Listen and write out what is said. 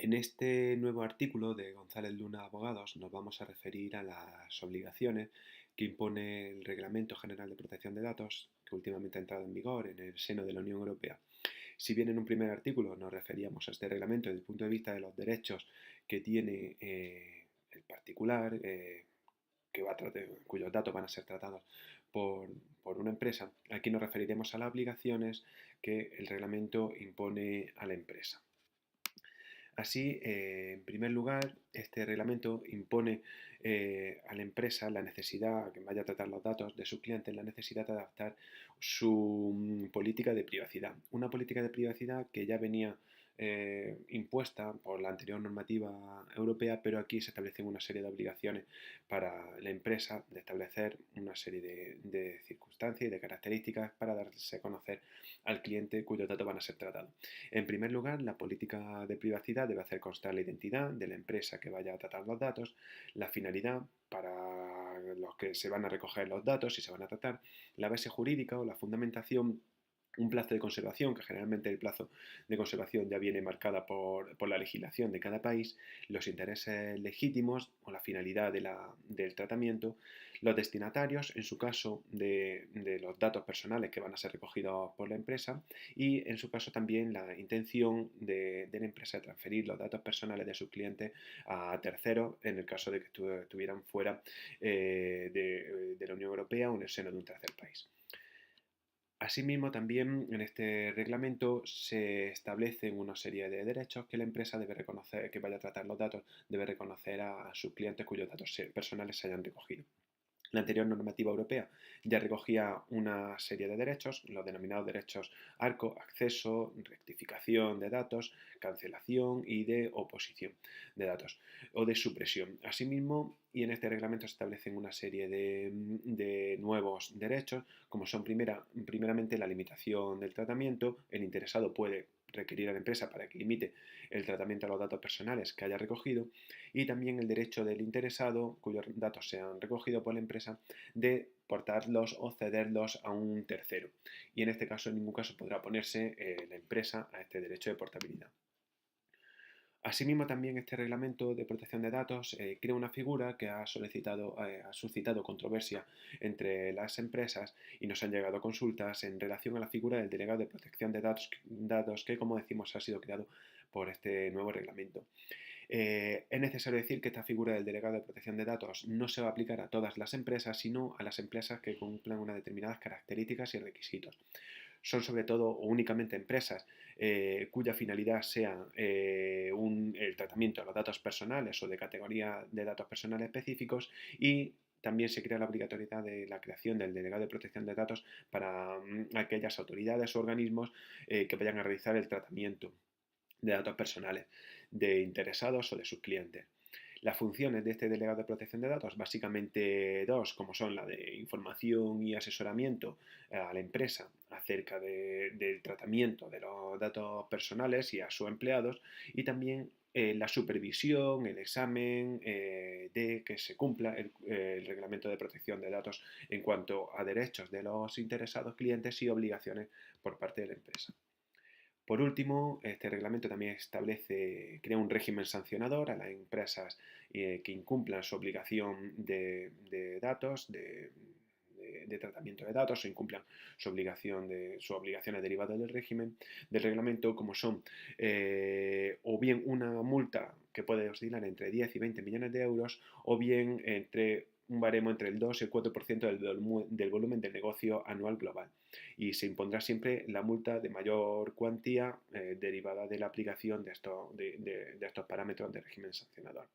En este nuevo artículo de González Luna Abogados nos vamos a referir a las obligaciones que impone el Reglamento General de Protección de Datos, que últimamente ha entrado en vigor en el seno de la Unión Europea. Si bien en un primer artículo nos referíamos a este reglamento desde el punto de vista de los derechos que tiene el particular, cuyos datos van a ser tratados por, por una empresa, aquí nos referiremos a las obligaciones que el reglamento impone a la empresa. Así, en primer lugar, este reglamento impone a la empresa la necesidad, que vaya a tratar los datos de sus clientes, la necesidad de adaptar su política de privacidad. Una política de privacidad que ya venía impuesta por la anterior normativa europea, pero aquí se establecen una serie de obligaciones para la empresa de establecer una serie de circunstancias y de características para darse a conocer al cliente cuyos datos van a ser tratados. En primer lugar, la política de privacidad debe hacer constar la identidad de la empresa que vaya a tratar los datos, la finalidad para los que se van a recoger los datos y se van a tratar, la base jurídica o la fundamentación, un plazo de conservación, que generalmente el plazo de conservación ya viene marcada por la legislación de cada país, los intereses legítimos o la finalidad del tratamiento, los destinatarios, en su caso, de los datos personales que van a ser recogidos por la empresa y, en su caso, también la intención de la empresa de transferir los datos personales de sus clientes a terceros en el caso de que estuvieran fuera de la Unión Europea o en el seno de un tercer país. Asimismo, también en este reglamento se establecen una serie de derechos que la empresa debe reconocer, que vaya a tratar los datos, debe reconocer a sus clientes cuyos datos personales se hayan recogido. La anterior normativa europea ya recogía una serie de derechos, los denominados derechos ARCO, acceso, rectificación de datos, cancelación y de oposición de datos o de supresión. Asimismo, y en este reglamento se establecen una serie de nuevos derechos, como son primeramente la limitación del tratamiento. El interesado puede requerir a la empresa para que limite el tratamiento a los datos personales que haya recogido, y también el derecho del interesado, cuyos datos sean recogidos por la empresa, de portarlos o cederlos a un tercero. Y en este caso, en ningún caso podrá oponerse la empresa a este derecho de portabilidad. Asimismo, también este reglamento de protección de datos crea una figura que ha suscitado controversia entre las empresas y nos han llegado consultas en relación a la figura del delegado de protección de datos que, como decimos, ha sido creado por este nuevo reglamento. Es necesario decir que esta figura del delegado de protección de datos no se va a aplicar a todas las empresas, sino a las empresas que cumplan unas determinadas características y requisitos. Son sobre todo o únicamente empresas cuya finalidad sea el tratamiento de los datos personales o de categoría de datos personales específicos, y también se crea la obligatoriedad de la creación del delegado de protección de datos para aquellas autoridades o organismos que vayan a realizar el tratamiento de datos personales de interesados o de sus clientes. Las funciones de este delegado de protección de datos, básicamente dos, como son la de información y asesoramiento a la empresa acerca del tratamiento de los datos personales y a sus empleados, y también la supervisión, el examen de que se cumpla el reglamento de protección de datos en cuanto a derechos de los interesados clientes y obligaciones por parte de la empresa. Por último, este reglamento también crea un régimen sancionador a las empresas que incumplan su obligación de datos, de tratamiento de datos, o incumplan sus obligaciones derivadas del reglamento, como son o bien una multa que puede oscilar entre 10 y 20 millones de euros, o bien entre un baremo entre el 2 y el 4% del volumen del negocio anual global. Y se impondrá siempre la multa de mayor cuantía derivada de la aplicación de estos parámetros de régimen sancionador.